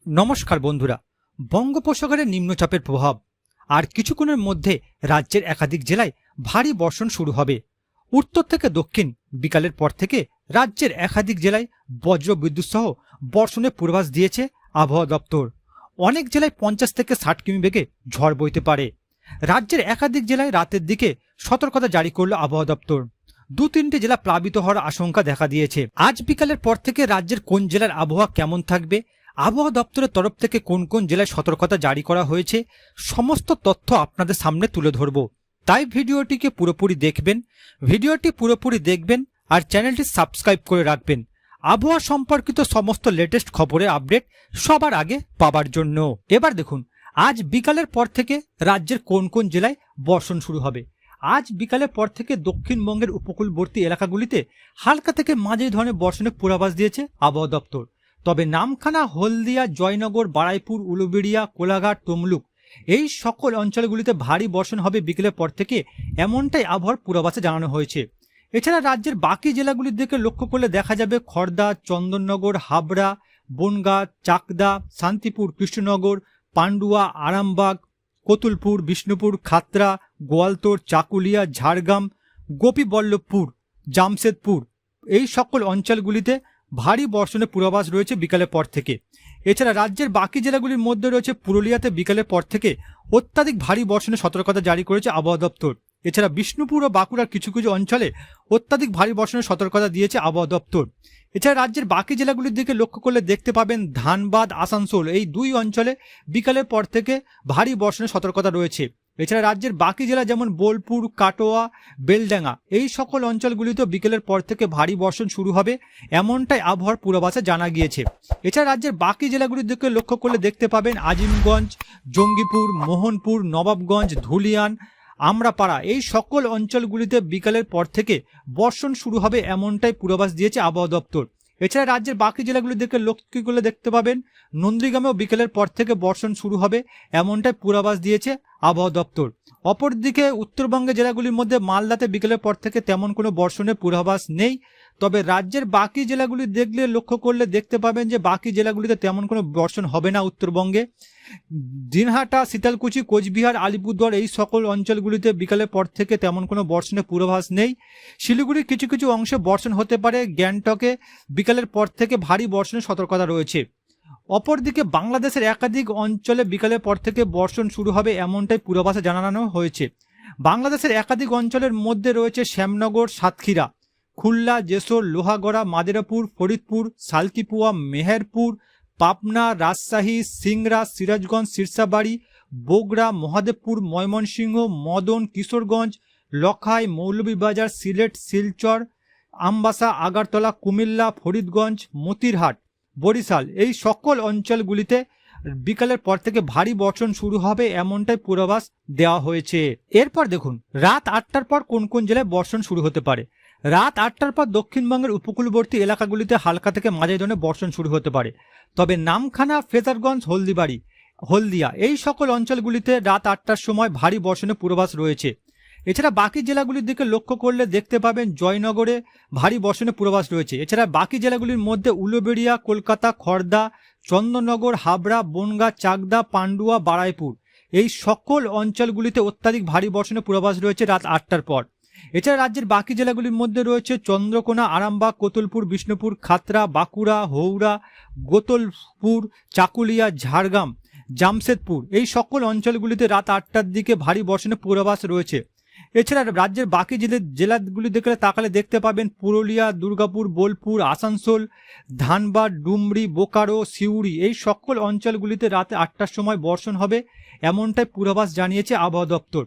নমস্কার বন্ধুরা, বঙ্গোপসাগরে নিম্নচাপের প্রভাব আর কিছুক্ষণের মধ্যে রাজ্যের একাধিক জেলায় ভারী বর্ষণ শুরু হবে। উত্তর থেকে দক্ষিণ বিকালের পর থেকে রাজ্যের একাধিক জেলায় বজ্র বিদ্যুৎ সহ বর্ষণের পূর্বাভাস দিয়েছে আবহাওয়া দপ্তর। অনেক জেলায় 50 থেকে 60 কিমি বেগে ঝড় বইতে পারে। রাজ্যের একাধিক জেলায় রাতের দিকে সতর্কতা জারি করল আবহাওয়া দপ্তর। 2-3টে জেলা প্লাবিত হওয়ার আশঙ্কা দেখা দিয়েছে। আজ বিকালের পর থেকে রাজ্যের কোন জেলার আবহাওয়া কেমন থাকবে, আবহাওয়া দপ্তরের তরফ থেকে কোন কোন জেলায় সতর্কতা জারি করা হয়েছে, সমস্ত তথ্য আপনাদের সামনে তুলে ধরব। তাই ভিডিওটিকে পুরোপুরি দেখবেন আর চ্যানেলটি সাবস্ক্রাইব করে রাখবেন আবহাওয়া সম্পর্কিত সমস্ত লেটেস্ট খবরের আপডেট সবার আগে পাবার জন্য। এবার দেখুন, আজ বিকালের পর থেকে রাজ্যের কোন কোন জেলায় বর্ষণ শুরু হবে। আজ বিকালের পর থেকে দক্ষিণবঙ্গের উপকূলবর্তী এলাকাগুলিতে হালকা থেকে মাঝারি ধরনের বর্ষণের পূর্বাভাস দিয়েছে আবহাওয়া দপ্তর। তবে নামখানা, হলদিয়া, জয়নগর, বারাইপুর, উলুবেড়িয়া, কোলাঘাট, তমলুক এই সকল অঞ্চলগুলিতে ভারী বর্ষণ হবে বিকেলের পর থেকে, এমনটাই আবহাওয়ার পূর্বাভাসে জানানো হয়েছে। এছাড়া রাজ্যের বাকি জেলাগুলির দিকে লক্ষ্য করলে দেখা যাবে খড়দা, চন্দননগর, হাবড়া, বনগাঁ, চাকদা, শান্তিপুর, কৃষ্ণনগর, পান্ডুয়া, আরামবাগ, কতুলপুর, বিষ্ণুপুর, খাতড়া, গোয়ালতোর, চাকুলিয়া, ঝাড়গ্রাম, গোপীবল্লভপুর, জামশেদপুর এই সকল অঞ্চলগুলিতে ভারী বর্ষণের পূর্বাভাস রয়েছে বিকালের পর থেকে। এছাড়া রাজ্যের বাকি জেলাগুলির মধ্যে রয়েছে পুরুলিয়াতে বিকালের পর থেকে অত্যাধিক ভারী বর্ষণের সতর্কতা জারি করেছে আবহাওয়া দপ্তর। এছাড়া বিষ্ণুপুর ও বাঁকুড়ার কিছু কিছু অঞ্চলে অত্যাধিক ভারী বর্ষণের সতর্কতা দিয়েছে আবহাওয়া দপ্তর। এছাড়া রাজ্যের বাকি জেলাগুলির দিকে লক্ষ্য করলে দেখতে পাবেন ধানবাদ, আসানসোল এই দুই অঞ্চলে বিকালের পর থেকে ভারী বর্ষণের সতর্কতা রয়েছে। এছাড়া রাজ্যের বাকি জেলা যেমন বোলপুর, কাটোয়া, বেলডাঙ্গা এই সকল অঞ্চলগুলিতেও বিকেলের পর থেকে ভারী বর্ষণ শুরু হবে, এমনটাই আবহাওয়ার পূর্বাভাসে জানা গিয়েছে। এছাড়া রাজ্যের বাকি জেলাগুলির দিকে লক্ষ্য করলে দেখতে পাবেন আজিমগঞ্জ, জঙ্গিপুর, মোহনপুর, নবাবগঞ্জ, ধুলিয়ান, আমরাপাড়া এই সকল অঞ্চলগুলিতে বিকালের পর থেকে বর্ষণ শুরু হবে, এমনটাই পূর্বাভাস দিয়েছে আবহাওয়া দপ্তর। এছাড়া রাজ্যের বাকি জেলাগুলির দিকে লক্ষ্য করলে দেখতে পাবেন নন্দীগ্রামেও বিকেলের পর থেকে বর্ষণ শুরু হবে, এমনটাই পূর্বাভাস দিয়েছে আবহাওয়া দপ্তর। অপরদিকে উত্তরবঙ্গের জেলাগুলির মধ্যে মালদাতে বিকেলের পর থেকে তেমন কোনো বর্ষণের পূর্বাভাস নেই। তবে রাজ্যের বাকি জেলাগুলি দেখলে লক্ষ্য করলে দেখতে পাবেন যে বাকি জেলাগুলিতে তেমন কোনো বর্ষণ হবে না। উত্তরবঙ্গে দিনহাটা, শীতলকুচি, কোচবিহার, আলিপুরদুয়ার এই সকল অঞ্চলগুলিতে বিকালের পর থেকে তেমন কোনো বর্ষণের পূর্বাভাস নেই। শিলিগুড়ির কিছু কিছু অংশে বর্ষণ হতে পারে। গ্যাংটকে বিকালের পর থেকে ভারী বর্ষণের সতর্কতা রয়েছে। অপরদিকে বাংলাদেশের একাধিক অঞ্চলে বিকালের পর থেকে বর্ষণ শুরু হবে, এমনটাই পূর্বাভাসে জানানো হয়েছে। বাংলাদেশের একাধিক অঞ্চলের মধ্যে রয়েছে শ্যামনগর, সাতক্ষীরা, খুলনা, যশোর, লোহাগড়া, মাদেরাপুর, ফরিদপুর, সালকিপুয়া, মেহেরপুর, পাবনা, রাজশাহী, সিংড়া, সিরাজগঞ্জ, সিরসাবাড়ি, বগুড়া, মহাদেবপুর, ময়মনসিংহ, মদন, কিশোরগঞ্জ, লখাই, মৌলভীবাজার, সিলেট, শিলচর, আমবাসা, আগারতলা, কুমিল্লা, ফরিদগঞ্জ, মতিরহাট, বরিশাল এই সকল অঞ্চলগুলিতে বিকালের পর থেকে ভারী বর্ষণ শুরু হবে, এমনটাই পূর্বাভাস দেওয়া হয়েছে। এরপর দেখুন রাত 8টার পর কোন কোন জেলায় বর্ষণ শুরু হতে পারে। রাত 8টার পর দক্ষিণবঙ্গের উপকূলবর্তী এলাকাগুলিতে হালকা থেকে মাঝারি ধরনের বর্ষণ শুরু হতে পারে। তবে নামখানা, ফ্রেজারগঞ্জ, হলদিয়া এই সকল অঞ্চলগুলিতে রাত 8টার সময় ভারী বর্ষণের পূর্বাভাস রয়েছে। এছাড়া বাকি জেলাগুলির দিকে লক্ষ্য করলে দেখতে পাবেন জয়নগরে ভারী বর্ষণের পূর্বাভাস রয়েছে। এছাড়া বাকি জেলাগুলির মধ্যে উলুবেড়িয়া, কলকাতা, খড়দা, চন্দননগর, হাবড়া, বনগাঁ, চাকদা, পান্ডুয়া, বারাইপুর এই সকল অঞ্চলগুলিতে অত্যাধিক ভারী বর্ষণের পূর্বাভাস রয়েছে রাত 8টার পর। এছাড়া রাজ্যের বাকি জেলাগুলির মধ্যে রয়েছে চন্দ্রকোনা, আরামবাগ, কতুলপুর, বিষ্ণুপুর, খাতড়া, বাঁকুড়া, হৌড়া, গোতলপুর, চাকুলিয়া, ঝাড়গ্রাম, জামশেদপুর এই সকল অঞ্চলগুলিতে রাত 8টার দিকে ভারী বর্ষণের পূর্বাভাস রয়েছে। এছাড়া রাজ্যের বাকি জেলাগুলি দেখলে তাকালে দেখতে পাবেন পুরুলিয়া, দুর্গাপুর, বোলপুর, আসানসোল, ধানবাদ, ডুমরি, বোকারো, সিউড়ি এই সকল অঞ্চলগুলিতে রাতে 8টার সময় বর্ষণ হবে, এমনটাই পূর্বাভাস জানিয়েছে আবহাওয়া দপ্তর।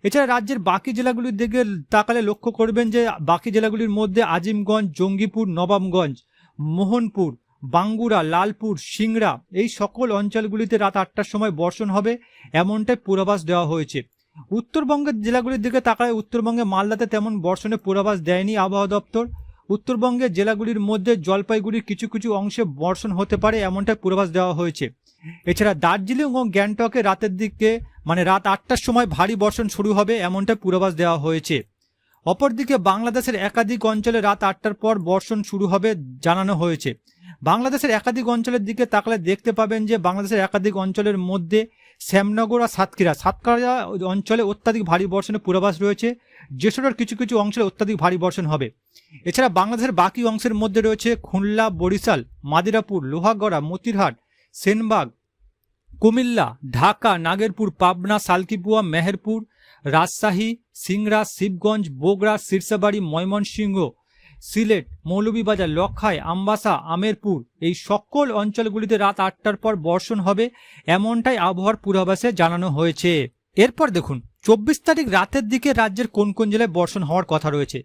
এছাড়া রাজ্যের বাকি জেলাগুলির দিকে তাকালে লক্ষ্য করবেন যে বাকি জেলাগুলির মধ্যে আজিমগঞ্জ, জঙ্গিপুর, নবাবগঞ্জ, মোহনপুর, বাঙ্গুরা, লালপুর, সিংড়া এই সকল অঞ্চলগুলিতে রাত 8টার সময় বর্ষণ হবে, এমনটাই পূর্বাভাস দেওয়া হয়েছে। উত্তরবঙ্গের জেলাগুলির দিকে তাকালে উত্তরবঙ্গে মালদাতে তেমন বর্ষণের পূর্বাভাস দেয়নি আবহাওয়া দপ্তর। উত্তরবঙ্গের জেলাগুলির মধ্যে জলপাইগুড়ির কিছু কিছু অংশে বর্ষণ হতে পারে, এমনটাই পূর্বাভাস দেওয়া হয়েছে। এছাড়া দার্জিলিং ও গ্যাংটকে রাতের দিকে রাত 8টার সময় ভারী বর্ষণ শুরু হবে, এমনটাই পূর্বাভাস দেওয়া হয়েছে। অপরদিকে বাংলাদেশের একাধিক অঞ্চলে রাত 8টার পর বর্ষণ শুরু হবে জানানো হয়েছে। বাংলাদেশের একাধিক অঞ্চলের দিকে তাকালে দেখতে পাবেন যে বাংলাদেশের একাধিক অঞ্চলের মধ্যে শ্যামনগর আর সাতক্ষীরা অঞ্চলে অত্যাধিক ভারী বর্ষণের পূর্বাভাস রয়েছে। যশোরের কিছু কিছু অঞ্চলে অত্যাধিক ভারী বর্ষণ হবে। এছাড়া বাংলাদেশের বাকি অংশের মধ্যে রয়েছে খুলনা, বরিশাল, মাদিরাপুর, লোহাগড়া, মতিরহাট, সেনবাগ, কুমিল্লা, ঢাকা, নাগেরপুর, পাবনা, সালকিপুয়া, মেহেরপুর, রাজশাহী, সিংড়া, শিবগঞ্জ, বগুড়া, সিরসাবাড়ি, ময়মনসিংহ, সিলেট, মৌলভীবাজার, লখাই, আমবাসা, আমেরপুর এই সকল অঞ্চলগুলিতে রাত 8টার পর বর্ষণ হবে এমনটাই আবহাওয়ার পূর্বাভাসে জানানো হয়েছে। এরপর দেখুন 24 তারিখ রাতের দিকে রাজ্যের কোন কোন জেলায় বর্ষণ হওয়ার কথা রয়েছে।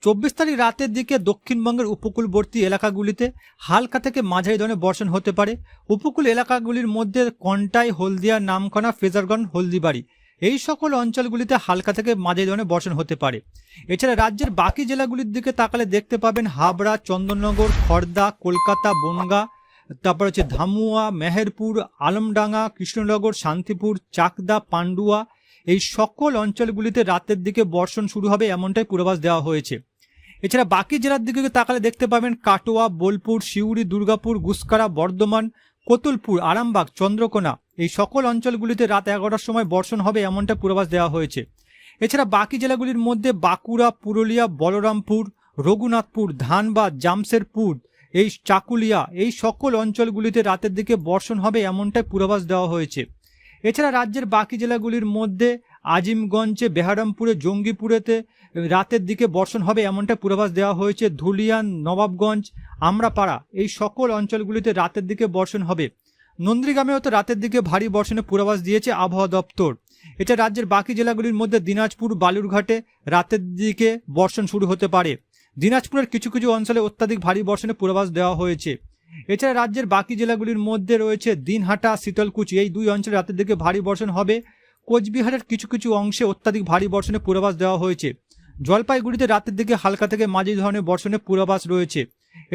24 তারিখ রাতের দিকে দক্ষিণবঙ্গের উপকূলবর্তী এলাকাগুলিতে হালকা থেকে মাঝারি ধরনের বর্ষণ হতে পারে। উপকূল এলাকাগুলির মধ্যে কন্টাই, হলদিয়া, নামখানা, ফ্রেজারগঞ্জ, হলদিবাড়ি এই সকল অঞ্চলগুলিতে হালকা থেকে মাঝারি ধরনের বর্ষণ হতে পারে। এছাড়া রাজ্যের বাকি জেলাগুলির দিকে তাকালে দেখতে পাবেন হাবড়া, চন্দননগর, খড়দা, কলকাতা, বনগাঁ, তারপর হচ্ছে ধামুয়া, মেহেরপুর, আলমডাঙ্গা, কৃষ্ণনগর, শান্তিপুর, চাকদা, পান্ডুয়া এই সকল অঞ্চলগুলিতে রাতের দিকে বর্ষণ শুরু হবে এমনটাই পূর্বাভাস দেওয়া হয়েছে। এছাড়া বাকি জেলার দিকে তাকালে দেখতে পাবেন কাটোয়া, বোলপুর, সিউড়ি, দুর্গাপুর, গুসকারা, বর্ধমান, কতুলপুর, আরামবাগ, চন্দ্রকোনা এই সকল অঞ্চলগুলিতে রাত 11টার সময় বর্ষণ হবে এমনটা পূর্বাভাস দেওয়া হয়েছে। এছাড়া বাকি জেলাগুলির মধ্যে বাঁকুড়া, পুরুলিয়া, বলরামপুর, রঘুনাথপুর, ধানবাদ, জামশেদপুর, এই চাকুলিয়া এই সকল অঞ্চলগুলিতে রাতের দিকে বর্ষণ হবে এমনটাই পূর্বাভাস দেওয়া হয়েছে। এছাড়া রাজ্যের বাকি জেলাগুলির মধ্যে আজিমগঞ্জে, বেহারামপুরে, জঙ্গিপুরেতে রাতের দিকে বর্ষণ হবে এমনটা পূর্বাভাস দেওয়া হয়েছে। ধুলিয়ান, নবাবগঞ্জ, আমরাপাড়া এই সকল অঞ্চলগুলিতে রাতের দিকে বর্ষণ হবে। নন্দীগ্রামেও তো রাতের দিকে ভারী বর্ষণের পূর্বাভাস দিয়েছে আবহাওয়া দপ্তর। এছাড়া রাজ্যের বাকি জেলাগুলির মধ্যে দিনাজপুর, বালুরঘাটে রাতের দিকে বর্ষণ শুরু হতে পারে। দিনাজপুরের কিছু কিছু অঞ্চলে অত্যাধিক ভারী বর্ষণের পূর্বাভাস দেওয়া হয়েছে। এছাড়া রাজ্যের বাকি জেলাগুলির মধ্যে রয়েছে দিনহাটা, শীতলকুচি এই দুই অঞ্চলে রাতের দিকে ভারী বর্ষণ হবে। কোচবিহারের কিছু কিছু অংশে অত্যাধিক ভারী বর্ষণের পূর্বাভাস দেওয়া হয়েছে। জলপাইগুড়িতে রাতের দিকে হালকা থেকে মাঝারি ধরনের বর্ষণের পূর্বাভাস রয়েছে।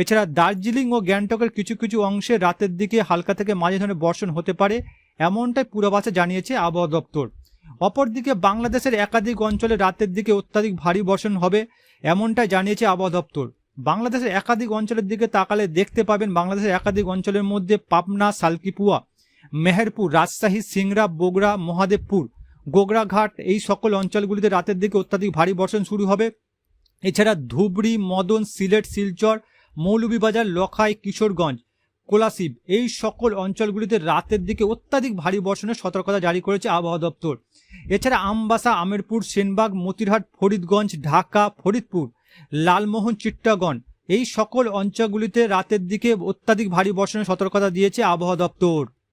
এছাড়া দার্জিলিং ও গ্যাংটকের কিছু কিছু অংশে রাতের দিকে হালকা থেকে মাঝারি ধরনের বর্ষণ হতে পারে এমনটাই পূর্বাভাসে জানিয়েছে আবহাওয়া দপ্তর। অপরদিকে বাংলাদেশের একাধিক অঞ্চলে রাতের দিকে অত্যাধিক ভারী বর্ষণ হবে এমনটাই জানিয়েছে আবহাওয়া দপ্তর। বাংলাদেশের একাধিক অঞ্চলের দিকে তাকালে দেখতে পাবেন বাংলাদেশের একাধিক অঞ্চলের মধ্যে পাবনা, সালকিপুয়া, মেহেরপুর, রাজশাহী, সিংড়া, বগুড়া, মহাদেবপুর, গোগরাঘাট এই সকল অঞ্চলগুলিতে রাতের দিকে অত্যাধিক ভারী বর্ষণ শুরু হবে। এছাড়া ধুবড়ি, মদন, সিলেট, শিলচর, মৌলভীবাজার, লখাই, কিশোরগঞ্জ, কোলাশিব এই সকল অঞ্চলগুলিতে রাতের দিকে অত্যাধিক ভারী বর্ষণের সতর্কতা জারি করেছে আবহাওয়া দপ্তর। এছাড়া আমবাসা, আমেরপুর, সেনবাগ, মতিরহাট, ফরিদগঞ্জ, ঢাকা, ফরিদপুর, লালমোহন, চিট্টাগঞ্জ এই সকল অঞ্চলগুলিতে রাতের দিকে অত্যাধিক ভারী বর্ষণের সতর্কতা দিয়েছে আবহাওয়া দপ্তর।